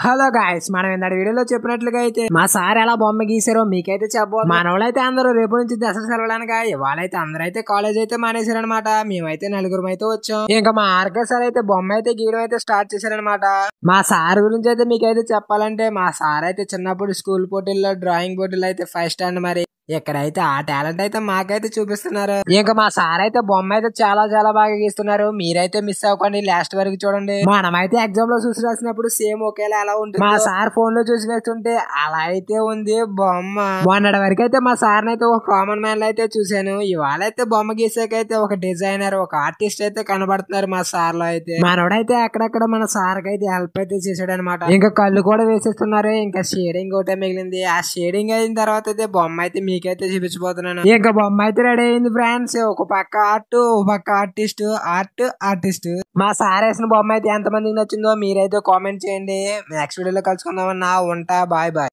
Hello guys, మనం ఇందాక వీడియోలో చెప్పినట్లుగా అయితే మా సార్ ఎలా బొమ్మ గీసారో మీకైతే చెప్పబోదు. మనోళ్ళైతే అందరూ రేపు నుంచి దసరా సెలవులనగా ఇవాళైతే అందరూ అయితే కాలేజ్ అయితే మానేశారనమాట. మేమైతే నలుగురం అయితే వచ్చాం. ఇంకా మా ఆర్కే సార్ అయితే బొమ్మ అయితే గీయడం అయితే స్టార్ట్ చేశారనమాట. మా సార్ గురించి అయితే మీకైతే చెప్పాలంటే మా సార్ అయితే చిన్నప్పుడు స్కూల్ పోటీల్లో డ్రాయింగ్ పోటీల్లో అయితే ఫస్ట్ అండ్ మరి ఎక్కడైతే ఆ టాలెంట్ అయితే మాకైతే చూపిస్తున్నారు. ఇంకా మా సార్ అయితే బొమ్మ అయితే చాలా చాలా బాగా గీస్తున్నారు. మీరైతే మిస్ అవ్వకండి, లాస్ట్ వరకు చూడండి. మనమైతే ఎగ్జామ్ లో చూసి రాసినప్పుడు సేమ్ ఒకేలా ఎలా ఉంటుంది, మా సార్ ఫోన్ లో చూసి వేస్తుంటే అలా అయితే ఉంది బొమ్మ. మొన్నటి వరకు అయితే మా సార్ అయితే ఒక కామన్ మ్యాన్ అయితే చూశాను. ఇవాళ అయితే బొమ్మ గీసాకైతే ఒక డిజైనర్, ఒక ఆర్టిస్ట్ అయితే కనబడుతున్నారు మా సార్ లో అయితే. మనోడైతే అక్కడక్కడ మన సార్ కి అయితే హెల్ప్ అయితే చేశాడు అనమాట. ఇంకా కళ్ళు కూడా వేసేస్తున్నారు. ఇంకా షేడింగ్ ఒకటే మిగిలింది. ఆ షేడింగ్ అయిన తర్వాత అయితే బొమ్మ అయితే మీకైతే చూపించబోతున్నాను. ఇంకా బొమ్మ అయితే రెడీ అయింది ఫ్రెండ్స్. ఒక పక్క ఆర్ట్, ఒక పక్క ఆర్టిస్ట్. మా సార్ వేసిన బొమ్మ అయితే ఎంత మందికి నచ్చిందో మీరైతే కామెంట్ చేయండి. నెక్స్ట్ వీడియోలో కలుసుకుందామన్నా. ఉంటా, బాయ్ బాయ్.